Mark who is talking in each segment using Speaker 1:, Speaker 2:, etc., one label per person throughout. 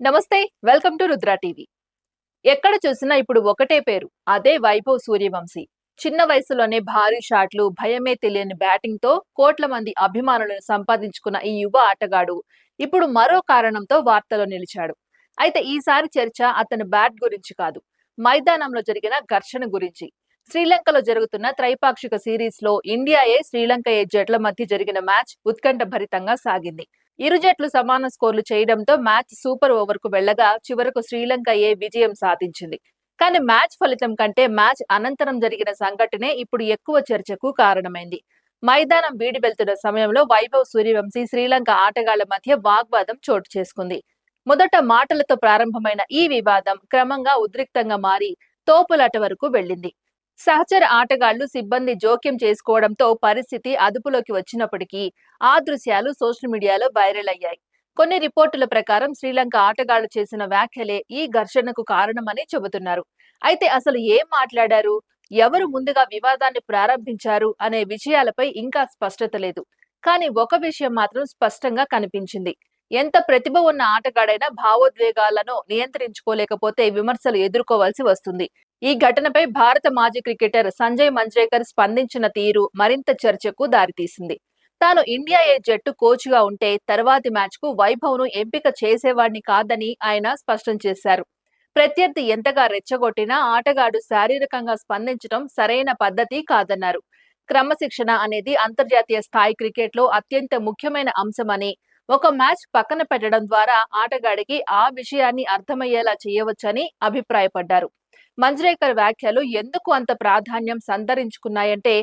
Speaker 1: నమస్తే. Welcome to Rudra TV. ఎక్కడ చూసినా ఇప్పుడు ఒకటే పేరు. అదే వైభవ్ సూర్యవంశీ. చిన్న వయసులోనే భారీ షాట్లు, భయమే తెలియని బ్యాటింగ్‌తో కోట్ల మంది అభిమానులను సంపాదించుకున్న ఈ యువ ఆటగాడు ఇప్పుడు మరో కారణంతో వార్తల్లో నిలిచాడు. అయితే ఈసారి చర్చ అతని బ్యాట్ గురించి కాదు, మైదానంలో జరిగిన ఘర్షణ గురించి. శ్రీలంకలో జరుగుతున్న త్రైపాక్షిక సిరీస్‌లో శ్రీలంక జట్ల మధ్య జరిగిన మ్యాచ్ ఉత్కంఠభరితంగా సాగింది. ఇరు జట్లు సమాన స్కోర్లు చేయడంతో మ్యాచ్ సూపర్ ఓవర్ కు వెళ్లగా చివరకు శ్రీలంక విజయం సాధించింది. కానీ మ్యాచ్ ఫలితం కంటే మ్యాచ్ అనంతరం జరిగిన సంఘటనే ఇప్పుడు ఎక్కువ చర్చకు కారణమైంది. మైదానం వీడి వెళ్తున్న సమయంలో వైభవ్ సూర్యవంశీ శ్రీలంక ఆటగాళ్ల మధ్య వాగ్వాదం చోటు చేసుకుంది. మొదట మాటలతో ప్రారంభమైన ఈ వివాదం క్రమంగా ఉద్రిక్తంగా మారి తోపులాట వరకు వెళ్లింది. సహచర ఆటగాళ్లు సిబ్బంది జోక్యం చేసుకోవడంతో పరిస్థితి అదుపులోకి వచ్చినప్పటికీ ఆ దృశ్యాలు సోషల్ మీడియాలో వైరల్ అయ్యాయి. కొన్ని రిపోర్టుల ప్రకారం శ్రీలంక ఆటగాళ్లు చేసిన వ్యాఖ్యలే ఈ ఘర్షణకు కారణమని చెబుతున్నారు. అయితే అసలు ఏం మాట్లాడారు, ఎవరు ముందుగా వివాదాన్ని ప్రారంభించారు అనే విషయాలపై ఇంకా స్పష్టత లేదు. కానీ ఒక విషయం మాత్రం స్పష్టంగా కనిపించింది. ఎంత ప్రతిభ ఉన్న ఆటగాడైనా భావోద్వేగాలను నియంత్రించుకోలేకపోతే విమర్శలు ఎదుర్కోవాల్సి వస్తుంది. ఈ ఘటనపై భారత మాజీ క్రికెటర్ సంజయ్ మంజ్రేకర్ స్పందించిన తీరు మరింత చర్చకు దారితీసింది. తాను జట్టు కోచ్ గా ఉంటే తర్వాతి మ్యాచ్ కు వైభవ్ ను ఎంపిక చేసేవాడిని కాదని ఆయన స్పష్టం చేశారు. ప్రత్యర్థి ఎంతగా రెచ్చగొట్టినా ఆటగాడు శారీరకంగా స్పందించడం సరైన పద్ధతి కాదన్నారు. క్రమశిక్షణ అనేది అంతర్జాతీయ స్థాయి క్రికెట్ లో అత్యంత ముఖ్యమైన అంశమని, ఒక మ్యాచ్ పక్కన పెట్టడం ద్వారా ఆటగాడికి ఆ విషయాన్ని అర్థమయ్యేలా చేయవచ్చని అభిప్రాయపడ్డారు. మంజ్రేకర్ వ్యాఖ్యలు ఎందుకు అంత ప్రాధాన్యం సంతరించుకున్నాయంటే,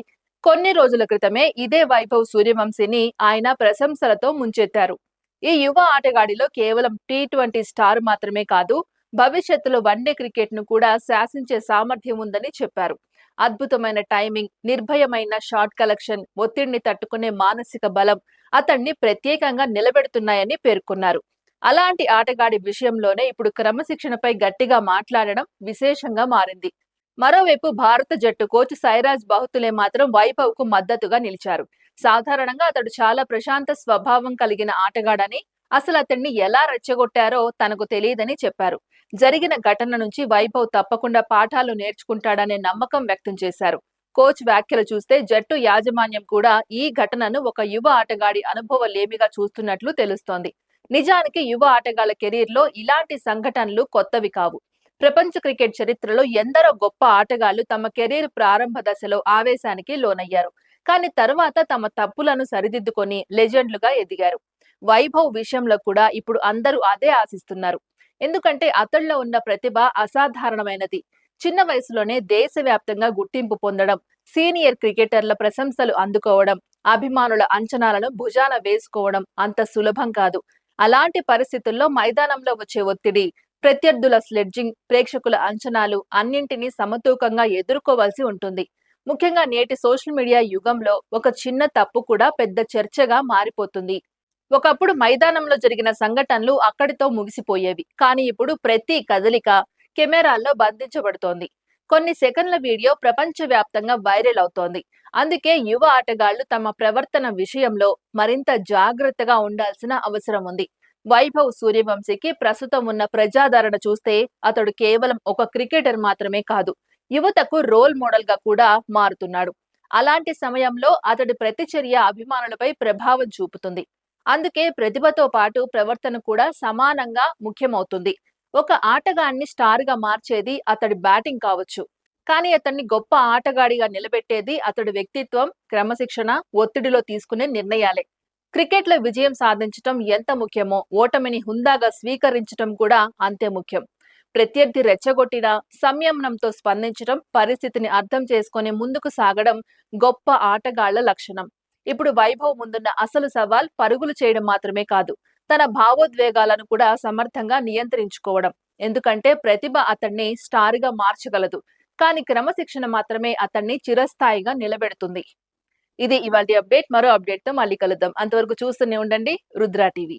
Speaker 1: కొన్ని రోజుల క్రితమే ఇదే వైభవ్ సూర్యవంశీని ఆయన ప్రశంసలతో ముంచెత్తారు. ఈ యువ ఆటగాడిలో కేవలం టీ20 స్టార్ మాత్రమే కాదు, భవిష్యత్తులో వన్డే క్రికెట్ ను కూడా శాసించే సామర్థ్యం ఉందని చెప్పారు. అద్భుతమైన టైమింగ్, నిర్భయమైన షాట్ కలెక్షన్, ఒత్తిడిని తట్టుకునే మానసిక బలం అతన్ని ప్రత్యేకంగా నిలబెడుతున్నాయని పేర్కొన్నారు. అలాంటి ఆటగాడి విషయంలోనే ఇప్పుడు క్రమశిక్షణపై గట్టిగా మాట్లాడడం విశేషంగా మారింది. మరోవైపు భారత జట్టు కోచ్ సైరాజ్ బహుతులే మాత్రం వైభవ్ కు మద్దతుగా నిలిచారు. సాధారణంగా అతడు చాలా ప్రశాంత స్వభావం కలిగిన ఆటగాడని, అసలు అతన్ని ఎలా రెచ్చగొట్టారో తనకు తెలియదని చెప్పారు. జరిగిన ఘటన నుంచి వైభవ్ తప్పకుండా పాఠాలు నేర్చుకుంటాడనే నమ్మకం వ్యక్తం చేశారు. కోచ్ వ్యాఖ్యలు చూస్తే జట్టు యాజమాన్యం కూడా ఈ ఘటనను ఒక యువ ఆటగాడి అనుభవలేమిగా చూస్తున్నట్లు తెలుస్తోంది. నిజానికి యువ ఆటగాళ్ల కెరీర్లో ఇలాంటి సంఘటనలు కొత్తవి కావు. ప్రపంచ క్రికెట్ చరిత్రలో ఎందరో గొప్ప ఆటగాళ్లు తమ కెరీర్ ప్రారంభ దశలో ఆవేశానికి లోనయ్యారు. కానీ తరువాత తమ తప్పులను సరిదిద్దుకొని లెజెండ్లుగా ఎదిగారు. వైభవ్ విషయంలో కూడా ఇప్పుడు అందరూ అదే ఆశిస్తున్నారు. ఎందుకంటే అతడిలో ఉన్న ప్రతిభ అసాధారణమైనది. చిన్న వయసులోనే దేశవ్యాప్తంగా గుర్తింపు పొందడం, సీనియర్ క్రికెటర్ల ప్రశంసలు అందుకోవడం, అభిమానుల అంచనాలను భుజాన వేసుకోవడం అంత సులభం కాదు. అలాంటి పరిస్థితుల్లో మైదానంలో వచ్చే ఒత్తిడి, ప్రత్యర్థుల స్లెడ్జింగ్, ప్రేక్షకుల అంచనాలు అన్నింటినీ సమతూకంగా ఎదుర్కోవాల్సి ఉంటుంది. ముఖ్యంగా నేటి సోషల్ మీడియా యుగంలో ఒక చిన్న తప్పు కూడా పెద్ద చర్చగా మారిపోతుంది. ఒకప్పుడు మైదానంలో జరిగిన సంఘటనలు అక్కడితో ముగిసిపోయేవి. కానీ ఇప్పుడు ప్రతి కదలిక కెమెరాల్లో బంధించబడుతోంది. కొన్ని సెకన్ల వీడియో ప్రపంచవ్యాప్తంగా వైరల్ అవుతోంది. అందుకే యువ ఆటగాళ్లు తమ ప్రవర్తన విషయంలో మరింత జాగ్రత్తగా ఉండాల్సిన అవసరం ఉంది. వైభవ్ సూర్యవంశీకి ప్రస్తుతం ఉన్న ప్రజాదరణ చూస్తే అతడు కేవలం ఒక క్రికెటర్ మాత్రమే కాదు, యువతకు రోల్ మోడల్ గా కూడా మారుతున్నాడు. అలాంటి సమయంలో అతడి ప్రతిచర్య అభిమానులపై ప్రభావం చూపుతుంది. అందుకే ప్రతిభతో పాటు ప్రవర్తన కూడా సమానంగా ముఖ్యమవుతుంది. ఒక ఆటగాన్ని స్టార్ గా మార్చేది అతడి బ్యాటింగ్ కావచ్చు, కానీ అతన్ని గొప్ప ఆటగాడిగా నిలబెట్టేది అతడి వ్యక్తిత్వం, క్రమశిక్షణ, ఒత్తిడిలో తీసుకునే నిర్ణయాలే. క్రికెట్ లో విజయం సాధించటం ఎంత ముఖ్యమో ఓటమిని హుందాగా స్వీకరించటం కూడా అంతే ముఖ్యం. ప్రత్యర్థి రెచ్చగొట్టిన సంయమనంతో స్పందించడం, పరిస్థితిని అర్థం చేసుకుని ముందుకు సాగడం గొప్ప ఆటగాళ్ల లక్షణం. ఇప్పుడు వైభవ్ ముందున్న అసలు సవాల్ పరుగులు చేయడం మాత్రమే కాదు, తన భావోద్వేగాలను కూడా సమర్థంగా నియంత్రించుకోవడం. ఎందుకంటే ప్రతిభ అతన్ని స్టార్ గా మార్చగలదు, కానీ క్రమశిక్షణ మాత్రమే అతన్ని చిరస్థాయిగా నిలబెడుతుంది. ఇది ఇవాల్టి అప్డేట్. మరో అప్డేట్ తో మళ్ళీ కలుద్దాం. అంతవరకు చూస్తూనే ఉండండి రుద్ర టీవీ.